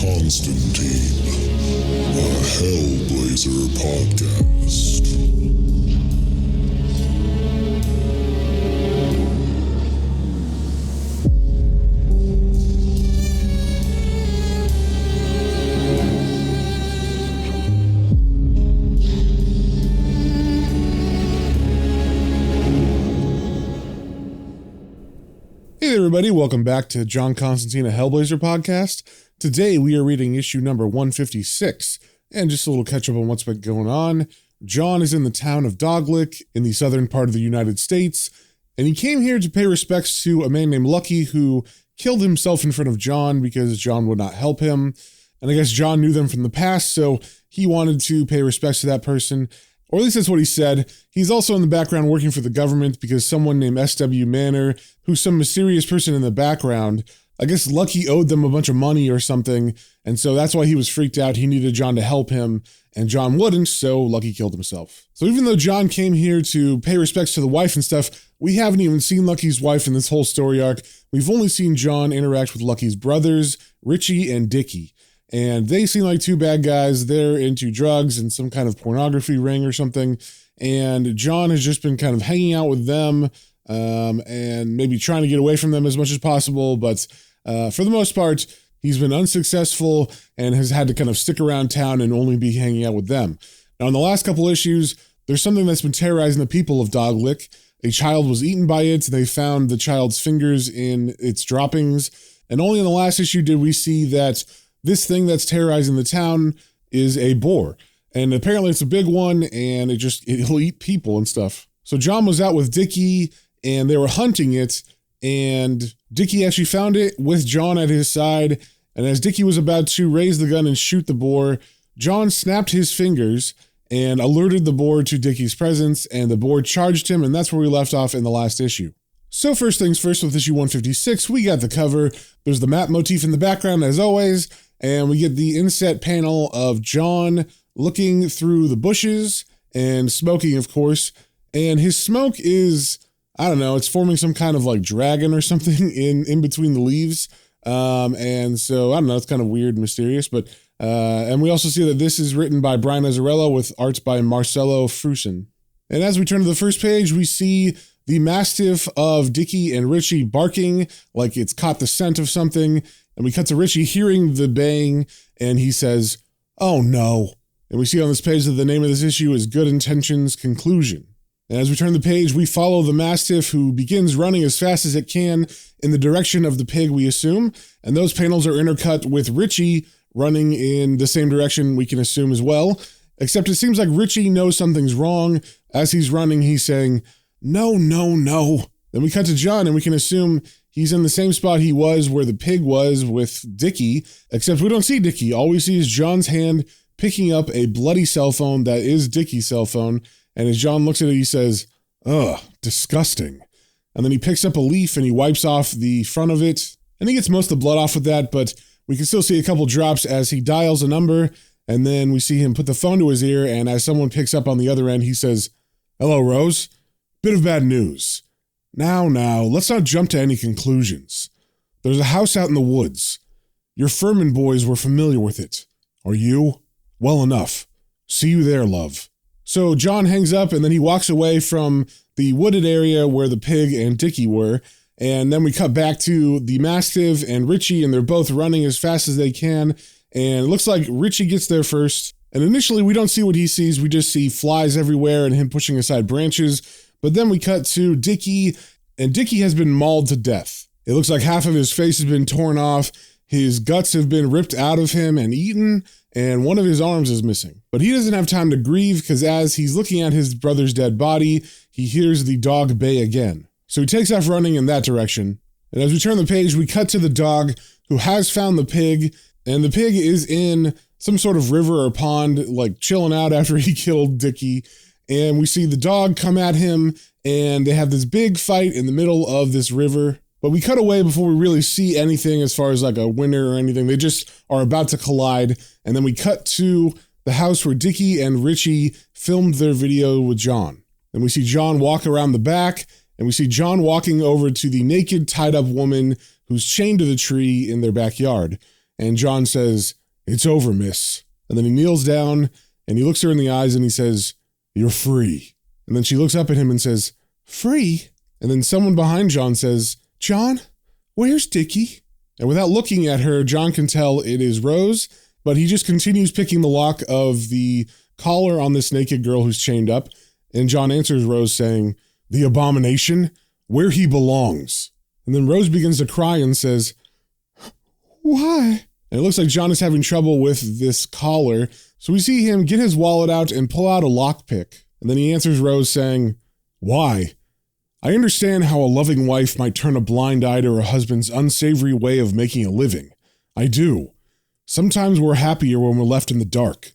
Constantine, a Hellblazer podcast. Hey everybody, welcome back to John Constantine, a Hellblazer podcast. Today we are reading issue number 156, and just a little catch up on what's been going on. John is in the town of Doglick in the southern part of the United States, and he came here to pay respects to a man named Lucky who killed himself in front of John because John would not help him. And I guess John knew them from the past, so he wanted to pay respects to that person. Or at least that's what he said. He's also in the background working for the government because someone named S.W. Manor, who's some mysterious person in the background, I guess Lucky owed them a bunch of money or something, and so that's why he was freaked out. He needed John to help him, and John wouldn't, so Lucky killed himself. So even though John came here to pay respects to the wife and stuff, we haven't even seen Lucky's wife in this whole story arc. We've only seen John interact with Lucky's brothers, Richie and Dickie. And they seem like two bad guys. They're into drugs and some kind of pornography ring or something. And John has just been kind of hanging out with them and maybe trying to get away from them as much as possible. But for the most part, he's been unsuccessful and has had to kind of stick around town and only be hanging out with them. Now, in the last couple issues, there's something that's been terrorizing the people of Doglick. A child was eaten by it. They found the child's fingers in its droppings. And only in the last issue did we see that this thing that's terrorizing the town is a boar. And apparently it's a big one, and it'll eat people and stuff. So John was out with Dickie, and they were hunting it, and Dickie actually found it with John at his side. And as Dickie was about to raise the gun and shoot the boar, John snapped his fingers and alerted the boar to Dickie's presence, and the boar charged him, and that's where we left off in the last issue. So first things first, with issue 156, we got the cover. There's the map motif in the background, as always. And we get the inset panel of John looking through the bushes and smoking, of course. And his smoke is, I don't know, it's forming some kind of like dragon or something in between the leaves. And so, I don't know, it's kind of weird and mysterious. But and we also see that this is written by Brian Azzarello with arts by Marcelo Frusin. And as we turn to the first page, we see the mastiff of Dickie and Richie barking like it's caught the scent of something. And we cut to Richie hearing the bang, and he says, "Oh no." And we see on this page that the name of this issue is Good Intentions Conclusion. And as we turn the page, we follow the Mastiff, who begins running as fast as it can in the direction of the pig, we assume. And those panels are intercut with Richie running in the same direction, we can assume as well. Except it seems like Richie knows something's wrong. As he's running, he's saying, "No, no, no." Then we cut to John, and we can assume he's in the same spot he was where the pig was with Dickie, except we don't see Dickie. All we see is John's hand picking up a bloody cell phone that is Dickie's cell phone. And as John looks at it, he says, "Ugh, disgusting." And then he picks up a leaf and he wipes off the front of it. And he gets most of the blood off with that, but we can still see a couple drops as he dials a number. And then we see him put the phone to his ear. And as someone picks up on the other end, he says, "Hello, Rose. Bit of bad news. Now, let's not jump to any conclusions. There's a house out in the woods. Your Furman boys were familiar with it. Are you? Well enough. See you there, love." So John hangs up, and then he walks away from the wooded area where the pig and Dickie were. And then we cut back to the Mastiff and Richie, and they're both running as fast as they can. And it looks like Richie gets there first. And initially, we don't see what he sees. We just see flies everywhere and him pushing aside branches. But then we cut to Dickie, and Dickie has been mauled to death. It looks like half of his face has been torn off, his guts have been ripped out of him and eaten, and one of his arms is missing. But he doesn't have time to grieve, because as he's looking at his brother's dead body, he hears the dog bay again. So he takes off running in that direction. And as we turn the page, we cut to the dog who has found the pig, and the pig is in some sort of river or pond, like chilling out after he killed Dickie. And we see the dog come at him, and they have this big fight in the middle of this river. But we cut away before we really see anything as far as like a winner or anything. They just are about to collide. And then we cut to the house where Dickie and Richie filmed their video with John. And we see John walk around the back, and we see John walking over to the naked, tied-up woman who's chained to the tree in their backyard. And John says, "It's over, miss." And then he kneels down and he looks her in the eyes and he says, "You're free." And then she looks up at him and says, "Free?" And then someone behind John says, "John, where's Dickie?" And without looking at her, John can tell it is Rose, but he just continues picking the lock of the collar on this naked girl who's chained up. And John answers Rose saying, "The abomination, where he belongs." And then Rose begins to cry and says, "Why?" And it looks like John is having trouble with this collar. So we see him get his wallet out and pull out a lockpick. And then he answers Rose saying, "Why? I understand how a loving wife might turn a blind eye to her husband's unsavory way of making a living. I do. Sometimes we're happier when we're left in the dark.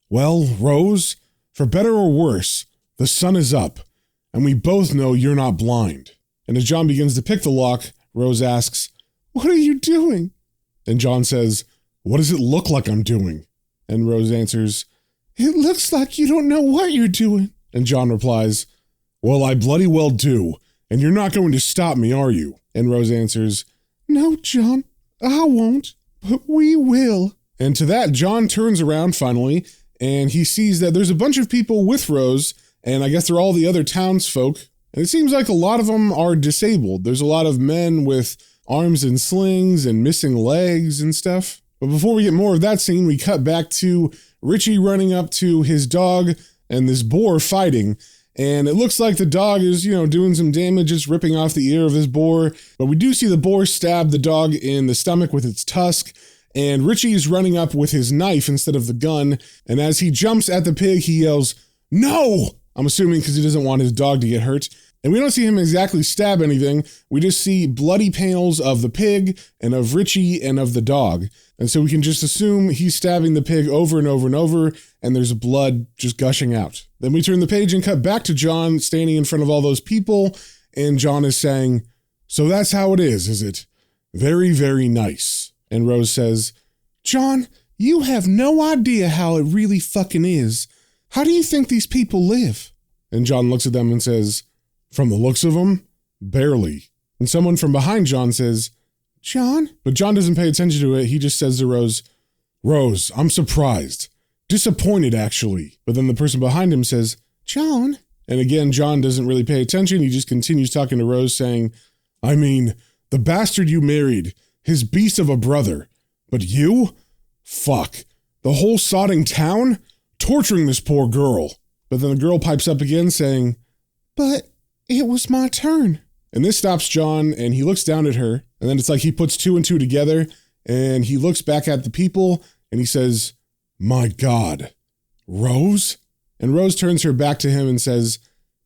Well, Rose, for better or worse, the sun is up, and we both know you're not blind." And as John begins to pick the lock, Rose asks, "What are you doing?" And John says, "What does it look like I'm doing?" And Rose answers, "It looks like you don't know what you're doing." And John replies, "Well, I bloody well do, and you're not going to stop me, are you?" And Rose answers, "No, John, I won't, but we will." And to that, John turns around finally, and he sees that there's a bunch of people with Rose, and I guess they're all the other townsfolk. And it seems like a lot of them are disabled. There's a lot of men with arms in slings and missing legs and stuff. But before we get more of that scene, we cut back to Richie running up to his dog and this boar fighting. And it looks like the dog is, doing some damage, just ripping off the ear of this boar. But we do see the boar stab the dog in the stomach with its tusk. And Richie is running up with his knife instead of the gun. And as he jumps at the pig, he yells, "No!" I'm assuming because he doesn't want his dog to get hurt. And we don't see him exactly stab anything. We just see bloody panels of the pig and of Richie and of the dog. And so we can just assume he's stabbing the pig over and over and over, and there's blood just gushing out. Then we turn the page and cut back to John standing in front of all those people, and John is saying, "So that's how it is it? Very, very nice." And Rose says, "John, you have no idea how it really fucking is. How do you think these people live?" And John looks at them and says, "From the looks of them, barely." And someone from behind John says, "John?" But John doesn't pay attention to it. He just says to Rose, "Rose, I'm surprised. Disappointed, actually." But then the person behind him says, "John?" And again, John doesn't really pay attention. He just continues talking to Rose saying, "I mean, the bastard you married, his beast of a brother. But you? Fuck. The whole sodding town? Torturing this poor girl." But then the girl pipes up again saying, "But it was my turn." And this stops John, and he looks down at her, and then it's like he puts two and two together, and he looks back at the people, and he says, "My God, Rose?" And Rose turns her back to him and says,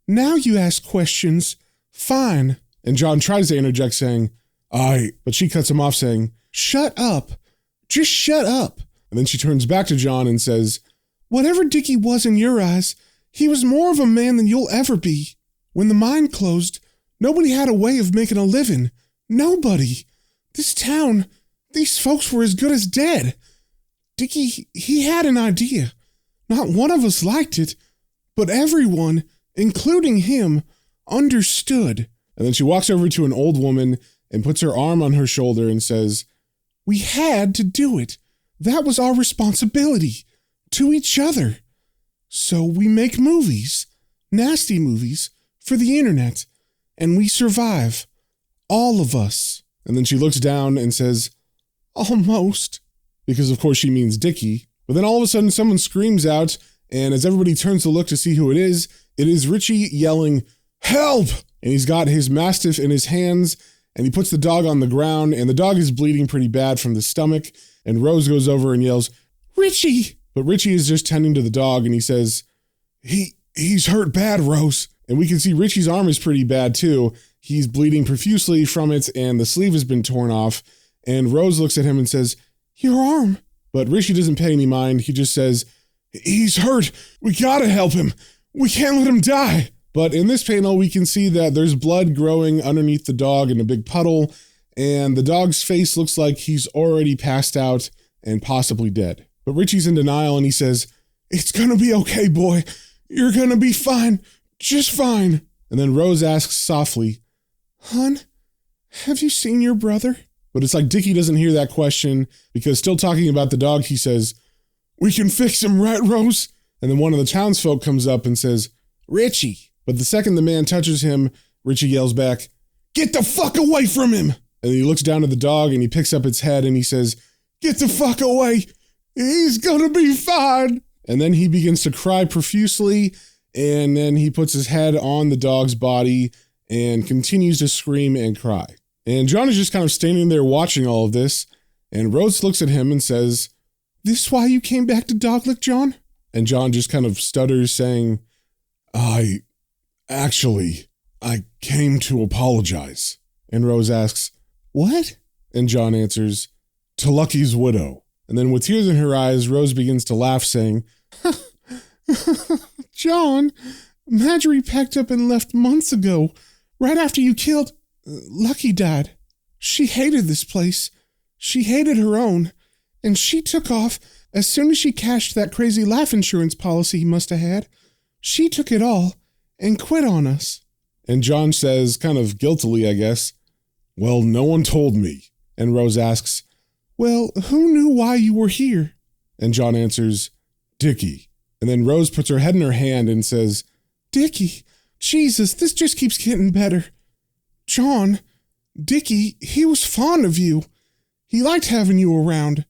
"Now you ask questions. Fine." And John tries to interject saying, But she cuts him off saying, "Shut up. Just shut up." And then she turns back to John and says, "Whatever Dickie was in your eyes, he was more of a man than you'll ever be. When the mine closed, nobody had a way of making a living. Nobody. This town, these folks were as good as dead. Dickie, he had an idea. Not one of us liked it, but everyone, including him, understood." And then she walks over to an old woman and puts her arm on her shoulder and says, "We had to do it. That was our responsibility. To each other. So we make movies, nasty movies, for the internet, and we survive. All of us." And then she looks down and says, "Almost." Because of course she means Dickie. But then all of a sudden someone screams out, and as everybody turns to look to see who it is Richie yelling, "Help!" And he's got his mastiff in his hands, and he puts the dog on the ground, and the dog is bleeding pretty bad from the stomach, and Rose goes over and yells, "Richie!" But Richie is just tending to the dog, and he says, He's hurt bad, Rose." And we can see Richie's arm is pretty bad too. He's bleeding profusely from it, and the sleeve has been torn off. And Rose looks at him and says, "Your arm." But Richie doesn't pay any mind. He just says, "He's hurt. We gotta help him. We can't let him die." But in this panel, we can see that there's blood growing underneath the dog in a big puddle, and the dog's face looks like he's already passed out and possibly dead. But Richie's in denial, and he says, "It's gonna be okay, boy. You're gonna be fine. Just fine." And then Rose asks softly, "Hon, have you seen your brother?" But it's like Dickie doesn't hear that question because still talking about the dog, he says, "We can fix him, right, Rose?" And then one of the townsfolk comes up and says, "Richie." But the second the man touches him, Richie yells back, "Get the fuck away from him!" And he looks down at the dog and he picks up its head and he says, "Get the fuck away! He's gonna be fine!" And then he begins to cry profusely, and then he puts his head on the dog's body and continues to scream and cry. And John is just kind of standing there watching all of this, and Rose looks at him and says, "This why you came back to Doglick, John?" And John just kind of stutters, saying, I came to apologize." And Rose asks, "What?" And John answers, "To Lucky's widow." And then with tears in her eyes, Rose begins to laugh, saying, "John, Marjorie packed up and left months ago, right after you killed Lucky died. She hated this place. She hated her own, and she took off as soon as she cashed that crazy life insurance policy he must have had. She took it all and quit on us." And John says, kind of guiltily, I guess, "Well, no one told me." And Rose asks, "Well, who knew why you were here?" And John answers, "Dickie." And then Rose puts her head in her hand and says, "Dickie, Jesus, this just keeps getting better. John, Dickie, he was fond of you. He liked having you around.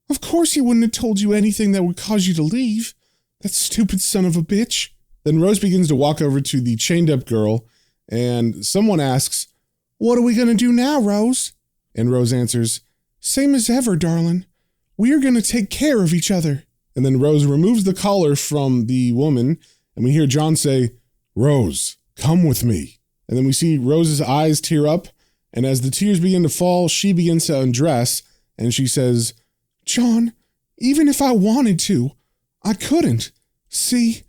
Of course he wouldn't have told you anything that would cause you to leave. That stupid son of a bitch." Then Rose begins to walk over to the chained-up girl, and someone asks, "What are we going to do now, Rose?" And Rose answers, "Same as ever, darling. We are going to take care of each other." And then Rose removes the collar from the woman, and we hear John say, "Rose, come with me." And then we see Rose's eyes tear up, and as the tears begin to fall, she begins to undress, and she says, "John, even if I wanted to, I couldn't. See,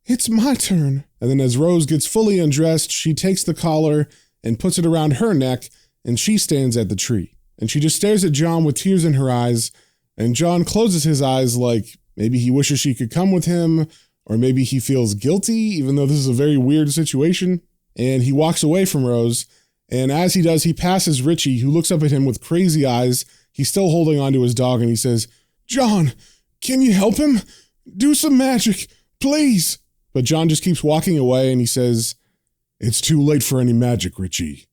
it's my turn." And then as Rose gets fully undressed, she takes the collar and puts it around her neck, and she stands at the tree. And she just stares at John with tears in her eyes, and John closes his eyes like maybe he wishes she could come with him, or maybe he feels guilty, even though this is a very weird situation. And he walks away from Rose, and as he does, he passes Richie, who looks up at him with crazy eyes. He's still holding onto his dog, and he says, "John, can you help him? Do some magic, please." But John just keeps walking away, and he says, "It's too late for any magic, Richie."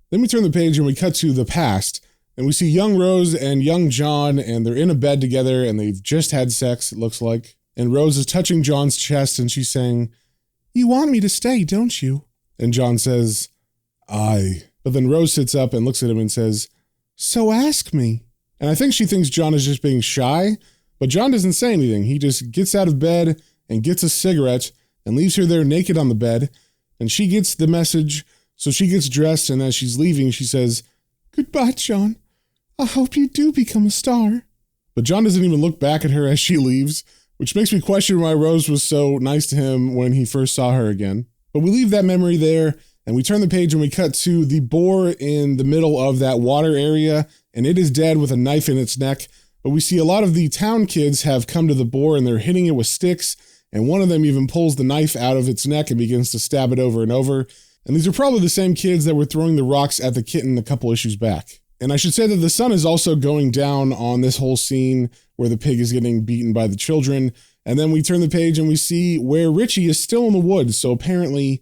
Then we turn the page and we cut to the past, and we see young Rose and young John, and they're in a bed together, and they've just had sex, it looks like. And Rose is touching John's chest, and she's saying, "You want me to stay, don't you?" And John says, "Aye." But then Rose sits up and looks at him and says, "So ask me." And I think she thinks John is just being shy, but John doesn't say anything. He just gets out of bed and gets a cigarette and leaves her there naked on the bed. And she gets the message, so she gets dressed, and as she's leaving, she says, "Goodbye, John. I hope you do become a star." But John doesn't even look back at her as she leaves, which makes me question why Rose was so nice to him when he first saw her again. But we leave that memory there, and we turn the page and we cut to the boar in the middle of that water area, and it is dead with a knife in its neck. But we see a lot of the town kids have come to the boar, and they're hitting it with sticks, and one of them even pulls the knife out of its neck and begins to stab it over and over. And these are probably the same kids that were throwing the rocks at the kitten a couple issues back. And I should say that the sun is also going down on this whole scene where the pig is getting beaten by the children. And then we turn the page and we see where Richie is still in the woods. So apparently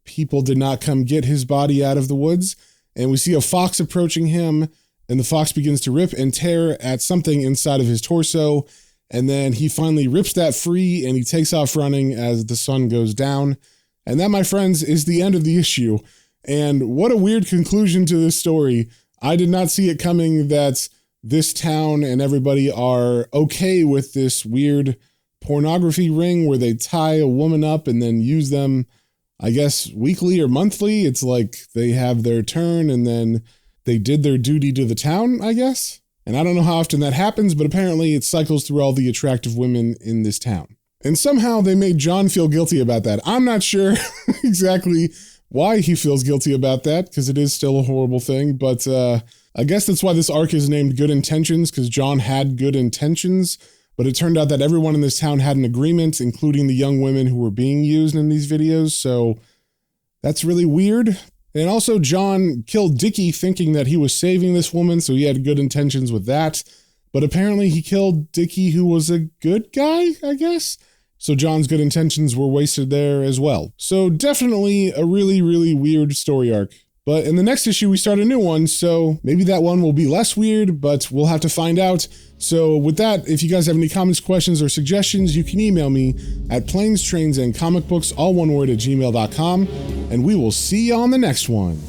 people did not come get his body out of the woods. And we see a fox approaching him, and the fox begins to rip and tear at something inside of his torso. And then he finally rips that free and he takes off running as the sun goes down. And that, my friends, is the end of the issue. And what a weird conclusion to this story. I did not see it coming that this town and everybody are okay with this weird pornography ring where they tie a woman up and then use them, I guess, weekly or monthly. It's like they have their turn and then they did their duty to the town, I guess. And I don't know how often that happens, but apparently it cycles through all the attractive women in this town. And somehow they made John feel guilty about that. I'm not sure exactly why he feels guilty about that, because it is still a horrible thing. But I guess that's why this arc is named Good Intentions, because John had good intentions. But it turned out that everyone in this town had an agreement, including the young women who were being used in these videos. So that's really weird. And also, John killed Dickie thinking that he was saving this woman, so he had good intentions with that. But apparently he killed Dickie, who was a good guy, I guess? So John's good intentions were wasted there as well. So definitely a really, really weird story arc. But in the next issue, we start a new one, so maybe that one will be less weird, but we'll have to find out. So with that, if you guys have any comments, questions, or suggestions, you can email me at planes, trains, and comic books, all one word, @gmail.com, and we will see you on the next one.